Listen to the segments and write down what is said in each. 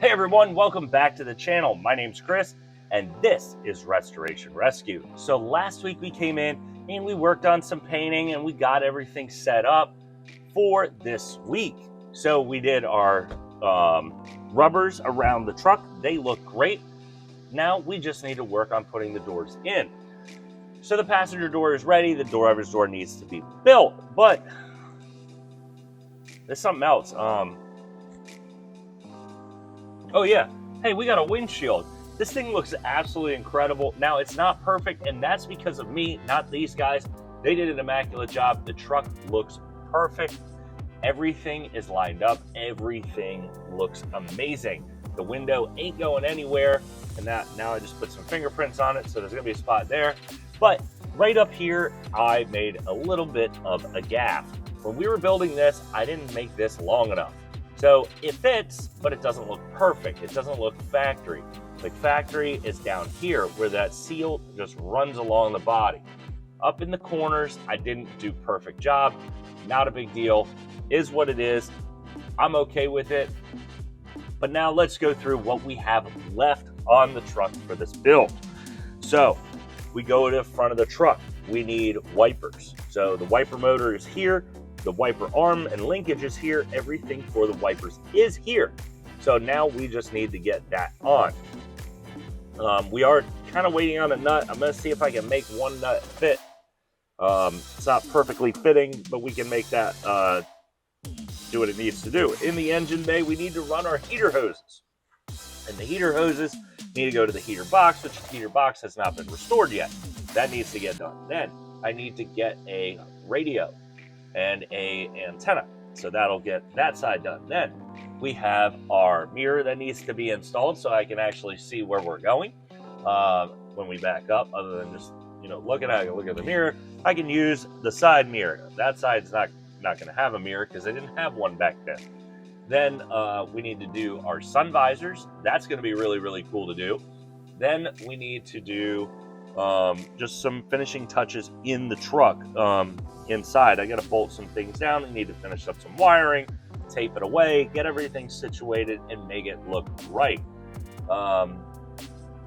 Hey everyone, welcome back to the channel. My name's Chris and this is Restoration Rescue. So last week we came in and we worked on some painting and we got everything set up for this week. So we did our rubbers around the truck. They look great. Now we just need to work on putting the doors in. So the passenger door is ready. The driver's door needs to be built, but there's something else. Oh yeah, hey, we got a windshield. This thing looks absolutely incredible. Now, it's not perfect, and that's because of me, not these guys. They did an immaculate job. The truck looks perfect. Everything is lined up. Everything looks amazing. The window ain't going anywhere, and now I just put some fingerprints on it, so there's gonna be a spot there. But right up here, I made a little bit of a gaffe. When we were building this, I didn't make this long enough. So it fits, but it doesn't look perfect. It doesn't look factory. Like factory is down here where that seal just runs along the body. Up in the corners, I didn't do perfect job. Not a big deal. Is what it is. I'm okay with it. But now let's go through what we have left on the truck for this build. So we go to the front of the truck. We need wipers. So the wiper motor is here. The wiper arm and linkage is here. Everything for the wipers is here. So now we just need to get that on. We are kind of waiting on a nut. I'm going to see if I can make one nut fit. It's not perfectly fitting, but we can make that do what it needs to do. In the engine bay, we need to run our heater hoses. And the heater hoses need to go to the heater box, which the heater box has not been restored yet. That needs to get done. Then I need to get a radio and a antenna. So that'll get that side done. Then we have our mirror that needs to be installed so I can actually see where we're going when we back up, other than just, looking at it. Look at the mirror. I can use the side mirror. That side's not going to have a mirror because I didn't have one back then. Then we need to do our sun visors. That's going to be really, really cool to do. Then we need to do just some finishing touches in the truck. Inside, I got to bolt some things down. I need to finish up some wiring, tape it away, get everything situated, and make it look right.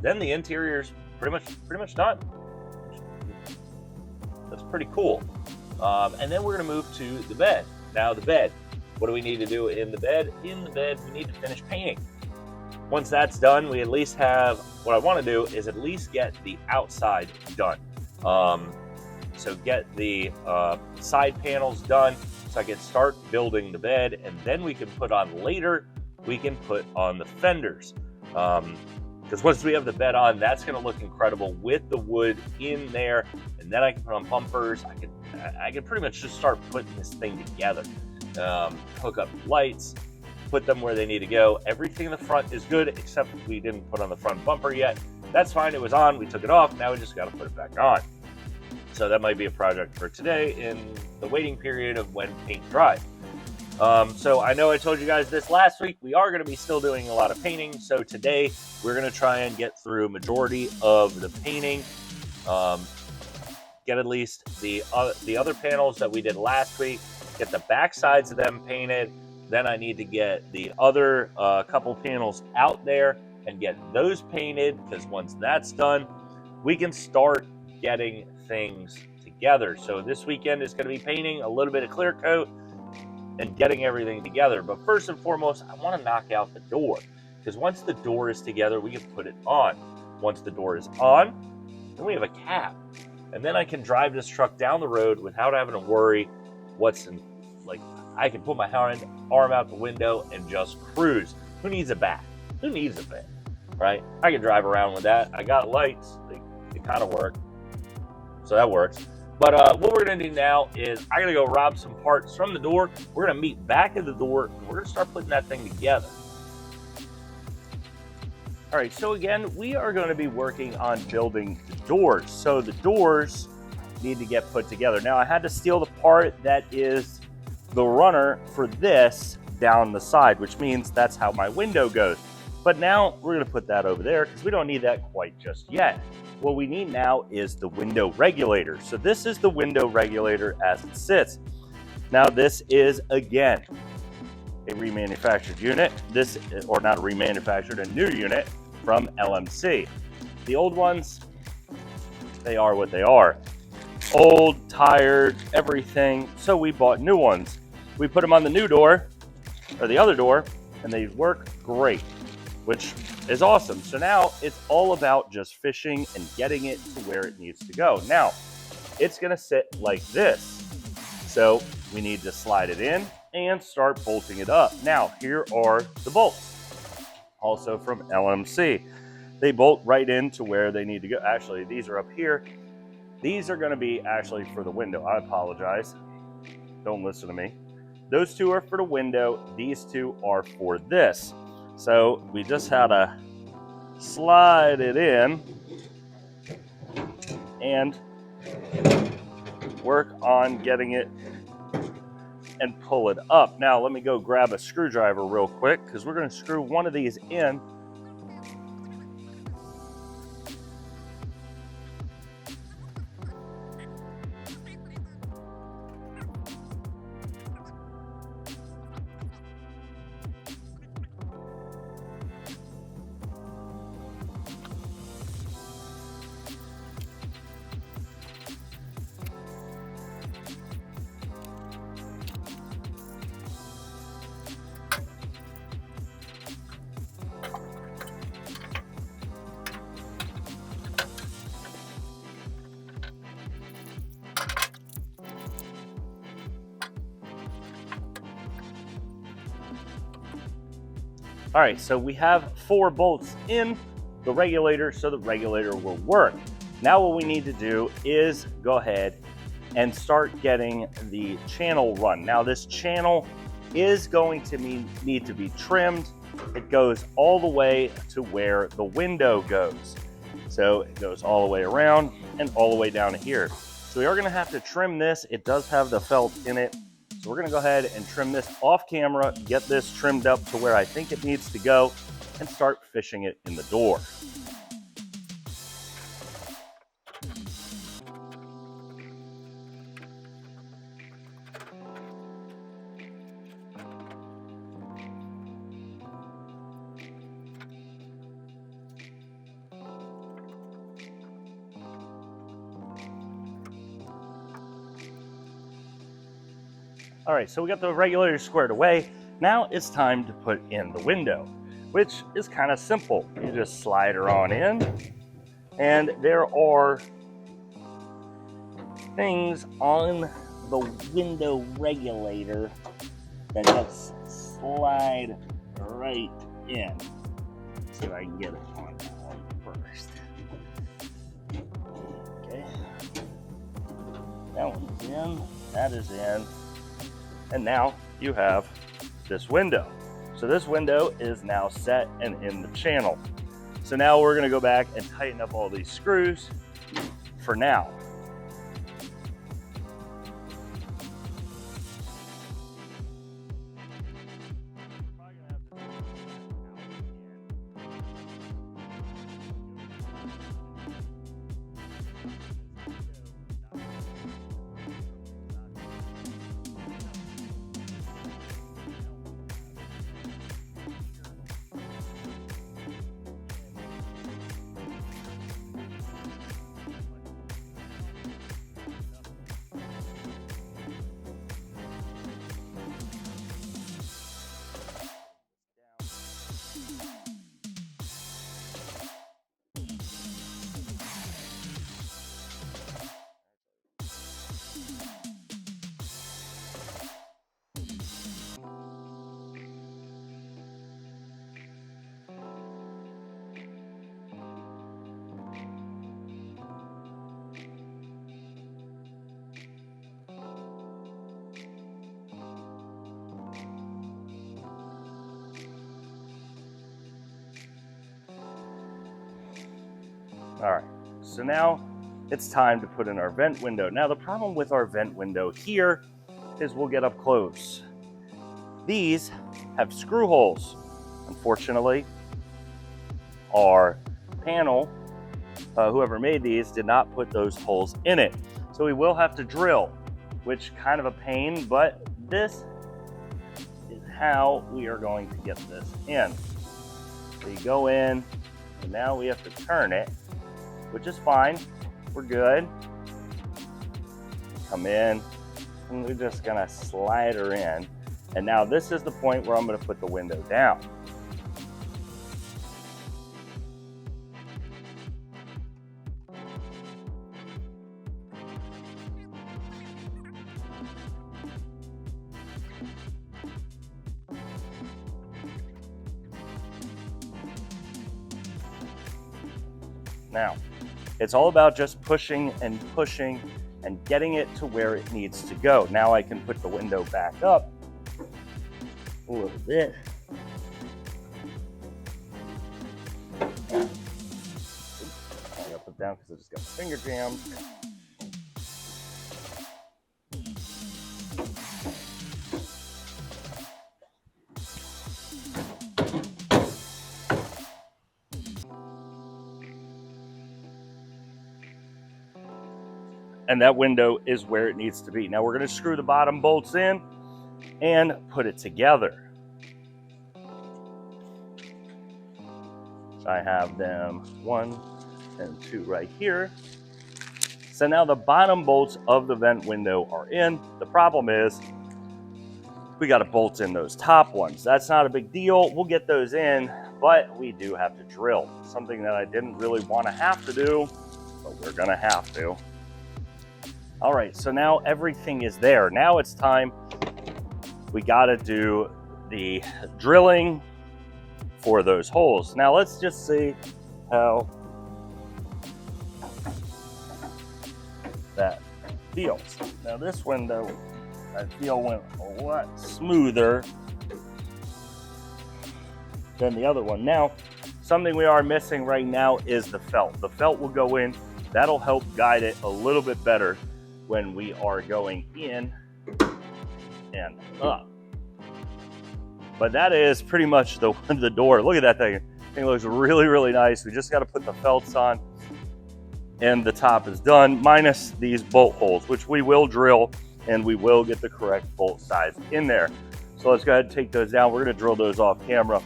Then the interior's pretty much done. That's pretty cool. And then we're going to move to the bed. Now the bed. What do we need to do in the bed? In the bed, we need to finish painting. Once that's done, we at least have, what I want to do is at least get the outside done. So get the side panels done so I can start building the bed, and then we can put on later, we can put on the fenders. Because once we have the bed on, that's going to look incredible with the wood in there, and then I can put on bumpers. I can pretty much just start putting this thing together. Hook up lights, put them where they need to go. Everything in the front is good, except we didn't put on the front bumper yet. That's fine, it was on, we took it off, now we just got to put it back on. So that might be a project for today in the waiting period of when paint dries. So I know I told you guys this last week. We are going to be still doing a lot of painting. So today we're going to try and get through majority of the painting. Get at least the other panels that we did last week. Get the back sides of them painted. Then I need to get the other couple panels out there and get those painted, because once that's done, we can start getting things together. So this weekend is going to be painting, a little bit of clear coat, and getting everything together. But first and foremost, I want to knock out the door, because once the door is together, we can put it on. Once the door is on, then we have a cab, and then I can drive this truck down the road without having to worry what's in. Like, I can put my arm out the window and just cruise. Who needs a back? Who needs a back, right? I can drive around with that. I got lights. They kind of work. So that works. But what we're going to do now is I'm going to go rob some parts from the door. We're going to meet back at the door, and we're going to start putting that thing together. All right, so again, we are going to be working on building the doors. So the doors need to get put together. Now, I had to steal the part that is the runner for this down the side, which means that's how my window goes. But now we're going to put that over there because we don't need that quite just yet. What we need now is the window regulator. So this is the window regulator as it sits. Now this is, again, a remanufactured unit. This, or not a remanufactured, a new unit from LMC. The old ones, they are what they are. Old, tired, everything. So we bought new ones. We put them on the new door, or the other door, and they work great, which is awesome. So now it's all about just fishing and getting it to where it needs to go. Now, it's gonna sit like this. So we need to slide it in and start bolting it up. Now, here are the bolts, also from LMC. They bolt right into where they need to go. Actually, these are up here. These are gonna be actually for the window. I apologize. Don't listen to me. Those two are for the window. These two are for this. So we just had to slide it in and work on getting it and pull it up. Now let me go grab a screwdriver real quick because we're going to screw one of these in. All right, so we have 4 bolts in the regulator, so the regulator will work. Now what we need to do is go ahead and start getting the channel run. Now this channel is going to need to be trimmed. It goes all the way to where the window goes. So it goes all the way around and all the way down to here. So we are gonna have to trim this. It does have the felt in it. So we're gonna go ahead and trim this off camera, get this trimmed up to where I think it needs to go, and start fishing it in the door. All right, so we got the regulator squared away. Now it's time to put in the window, which is kind of simple. You just slide her on in, and there are things on the window regulator that just slide right in. Let's see if I can get it on that one first. Okay, that one's in, that is in. And now you have this window. So this window is now set and in the channel. So now we're gonna go back and tighten up all these screws for now. All right, so now it's time to put in our vent window. Now the problem with our vent window here is we'll get up close. These have screw holes. Unfortunately, our panel, whoever made these, did not put those holes in it. So we will have to drill, which kind of a pain, but this how we are going to get this in. So you go in, and now we have to turn it, which is fine. We're good. Come in, and we're just gonna slide her in. And now this is the point where I'm gonna put the window down. Now, it's all about just pushing and pushing and getting it to where it needs to go. Now I can put the window back up a little bit. I gotta put it down because I just got my finger jammed. And that window is where it needs to be. Now we're going to screw the bottom bolts in and put it together. I have them 1 and 2 right here. So now the bottom bolts of the vent window are in. The problem is we got to bolt in those top ones. That's not a big deal. We'll get those in, but we do have to drill. Something that I didn't really want to have to do, but we're going to have to. All right, so now everything is there. Now it's time. We got to do the drilling for those holes. Now let's just see how that feels. Now this window, I feel, went a lot smoother than the other one. Now, something we are missing right now is the felt. The felt will go in. That'll help guide it a little bit better when we are going in and up. But that is pretty much the door. Look at that thing. I think it looks really, really nice. We just got to put the felts on and the top is done, minus these bolt holes, which we will drill and we will get the correct bolt size in there. So let's go ahead and take those down. We're going to drill those off camera,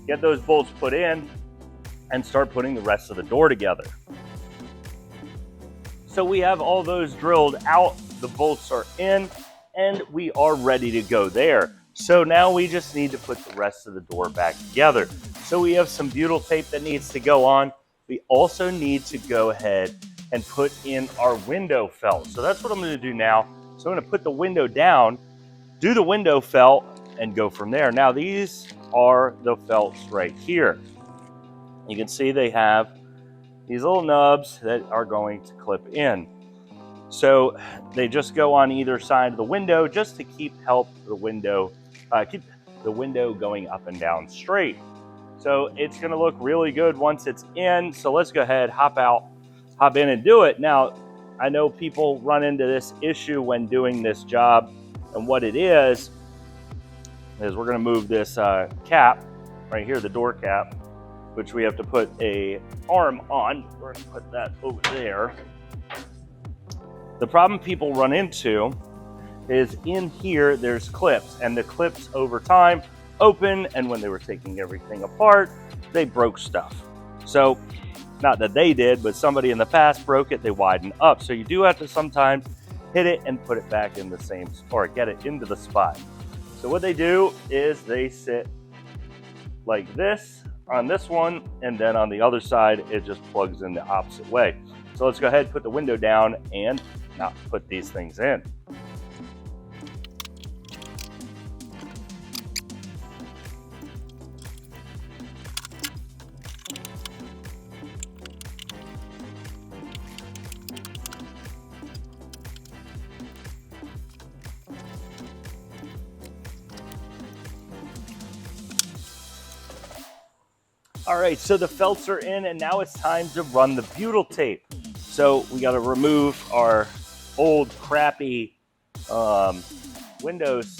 get those bolts put in, and start putting the rest of the door together. So we have all those drilled out, the bolts are in, and we are ready to go there. So now we just need to put the rest of the door back together. So we have some butyl tape that needs to go on. We also need to go ahead and put in our window felt. So that's what I'm going to do now. So I'm going to put the window down, do the window felt, and go from there. Now these are the felts right here. You can see they have these little nubs that are going to clip in. So they just go on either side of the window just to keep the window going up and down straight. So it's going to look really good once it's in. So let's go ahead, hop in and do it. Now, I know people run into this issue when doing this job, and what it is we're going to move this cap right here, the door cap, which we have to put a arm on. We're going to put that over there. The problem people run into is in here there's clips, and the clips over time open, and when they were taking everything apart, they broke stuff. So, not that they did, but somebody in the past broke it, they widen up. So you do have to sometimes hit it and put it back in the same, or get it into the spot. So what they do is they sit like this on this one, and then on the other side, it just plugs in the opposite way. So let's go ahead and put the window down and now put these things in. All right, so the felts are in, and now it's time to run the butyl tape. So we got to remove our old crappy Windows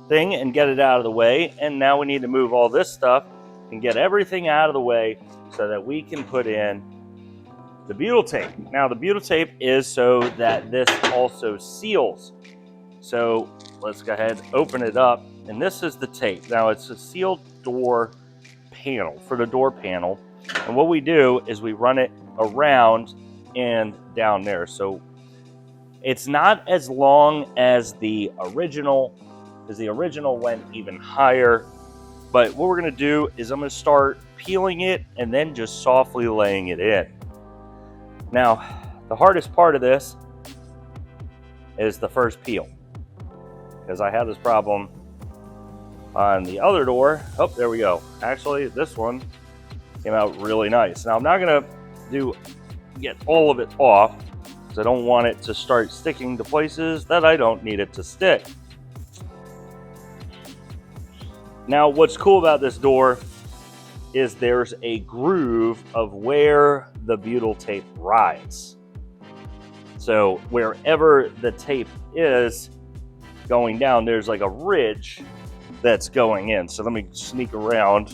thing and get it out of the way. And now we need to move all this stuff and get everything out of the way so that we can put in the butyl tape. Now the butyl tape is so that this also seals. So let's go ahead, open it up, and this is the tape. Now it's a sealed door panel for the door panel, and what we do is we run it around and down there. So it's not as long as the original, because the original went even higher. But what we're going to do is I'm going to start peeling it and then just softly laying it in. Now, the hardest part of this is the first peel, because I had this problem on the other door. Oh, there we go. Actually, this one came out really nice. Now, I'm not going to get all of it off, because I don't want it to start sticking to places that I don't need it to stick. Now, what's cool about this door is there's a groove of where the butyl tape rides. So wherever the tape is going down, there's like a ridge that's going in. So let me sneak around.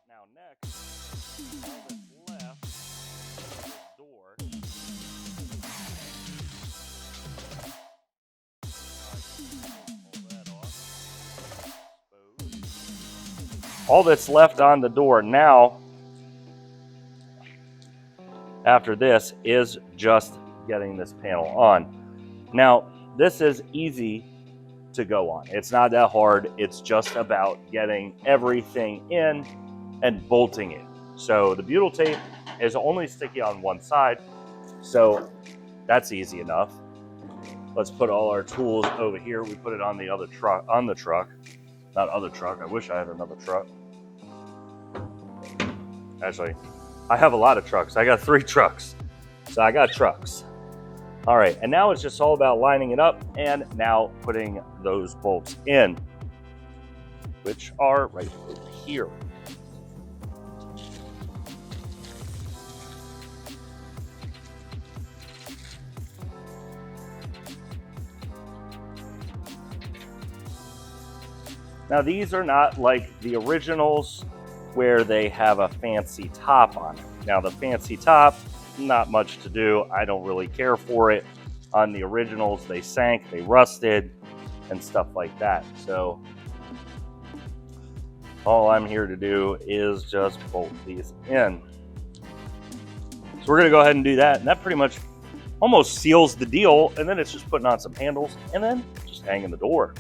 Now next, all that's left is this door. All that's left on the door now, after this, is just getting this panel on. Now, this is easy to go on. It's not that hard. It's just about getting everything in and bolting it. So the butyl tape is only sticky on one side, so that's easy enough. Let's put all our tools over here. We put it on the other truck, not other truck. I wish I had another truck. Actually, I have a lot of trucks. I got 3 trucks, so I got trucks. All right, and now it's just all about lining it up and now putting those bolts in, which are right over here. Now, these are not like the originals where they have a fancy top on it. Now, the fancy top, not much to do. I don't really care for it. On the originals, they sank, they rusted, and stuff like that. So all I'm here to do is just bolt these in. So we're gonna go ahead and do that, and that pretty much almost seals the deal, and then it's just putting on some handles and then just hanging the door.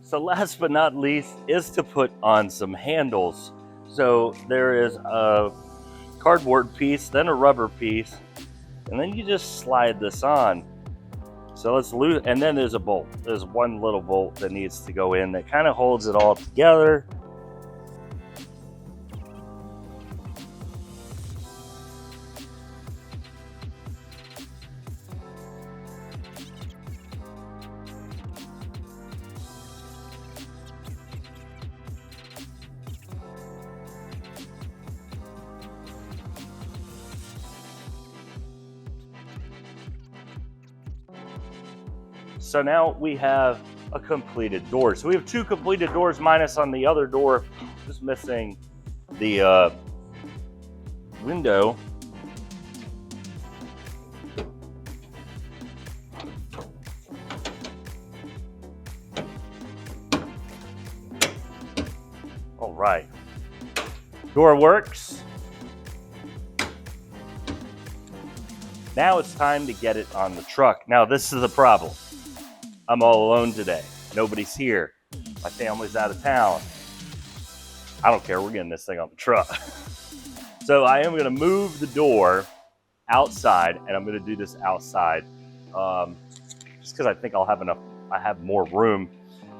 So last but not least is to put on some handles. So there is a cardboard piece, then a rubber piece, and then you just slide this on. So let's lose, and then there's a bolt. There's one little bolt that needs to go in that kind of holds it all together. So now we have a completed door. So we have 2 completed doors minus on the other door, just missing the window. All right. Door works. Now it's time to get it on the truck. Now this is the problem. I'm all alone today. Nobody's here. My family's out of town. I don't care, we're getting this thing on the truck. So I am gonna move the door outside, and I'm gonna do this outside just because I think I have more room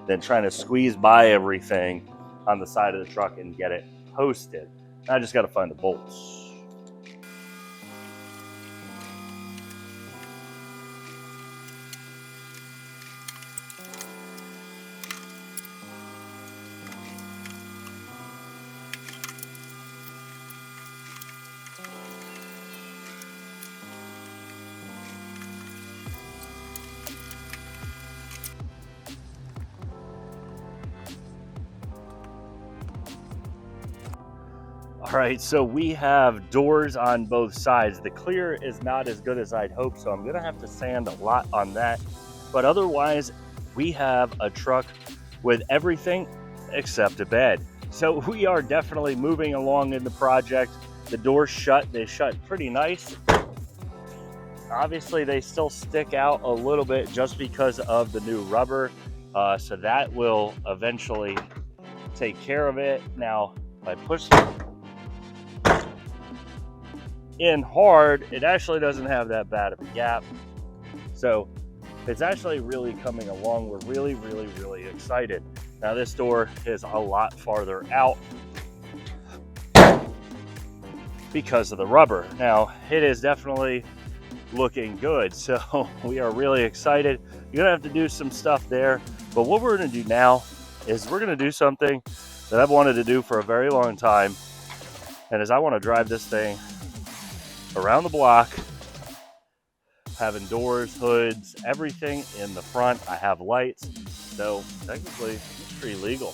than trying to squeeze by everything on the side of the truck and get it posted. I just gotta find the bolts. All right, so we have doors on both sides. The clear is not as good as I'd hoped, so I'm gonna have to sand a lot on that. But otherwise, we have a truck with everything except a bed. So we are definitely moving along in the project. The doors shut, they shut pretty nice. Obviously, they still stick out a little bit just because of the new rubber. So that will eventually take care of it. Now, if I push in hard, it actually doesn't have that bad of a gap. So it's actually really coming along. We're really excited. Now this door is a lot farther out because of the rubber. Now it is definitely looking good. So we are really excited. You're gonna have to do some stuff there. But what we're gonna do now is we're gonna do something that I've wanted to do for a very long time. And is I wanna drive this thing around the block, having doors, hoods, everything in the front. I have lights, so technically it's pretty legal.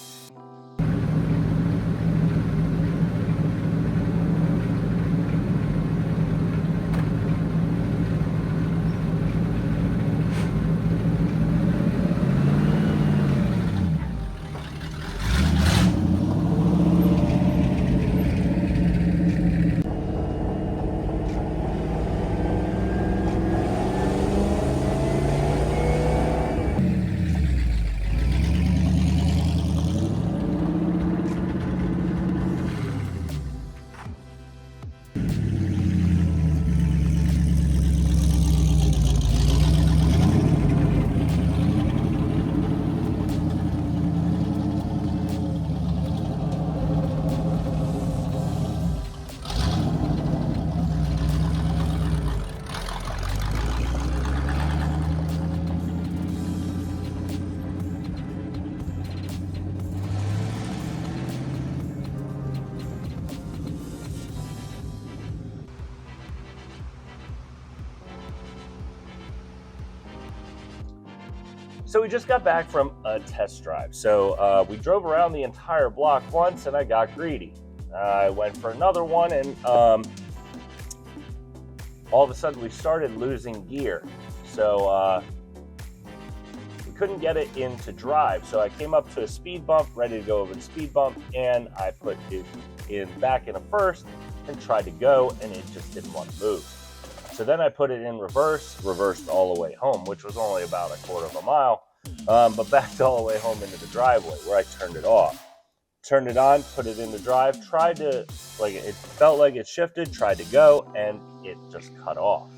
So we just got back from a test drive. So we drove around the entire block once and I got greedy. I went for another one and all of a sudden we started losing gear. So we couldn't get it into drive. So I came up to a speed bump, ready to go over the speed bump, and I put it back in a first and tried to go, and it just didn't want to move. So then I put it in reversed all the way home, which was only about a quarter of a mile, but backed all the way home into the driveway where I turned it off. Turned it on, put it into drive, tried to, like, it felt like it shifted, tried to go, and it just cut off.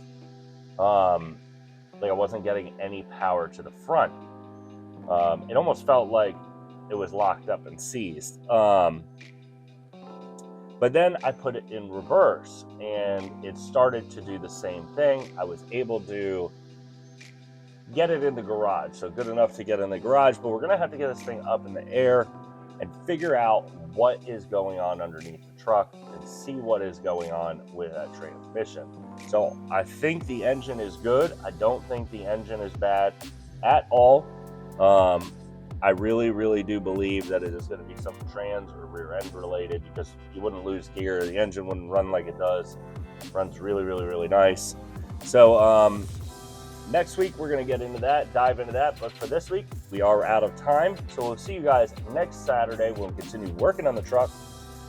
Like I wasn't getting any power to the front. It almost felt like it was locked up and seized. But then I put it in reverse and it started to do the same thing. I was able to get it in the garage. So good enough to get in the garage, but we're gonna have to get this thing up in the air and figure out what is going on underneath the truck and see what is going on with that transmission. So I think the engine is good. I don't think the engine is bad at all. I really do believe that it is going to be something trans or rear end related, because you wouldn't lose gear. The engine wouldn't run like it does. It runs really nice. So next week we're going to get into that, dive into that. But for this week, we are out of time. So we'll see you guys next Saturday. We'll continue working on the truck.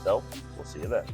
So we'll see you then.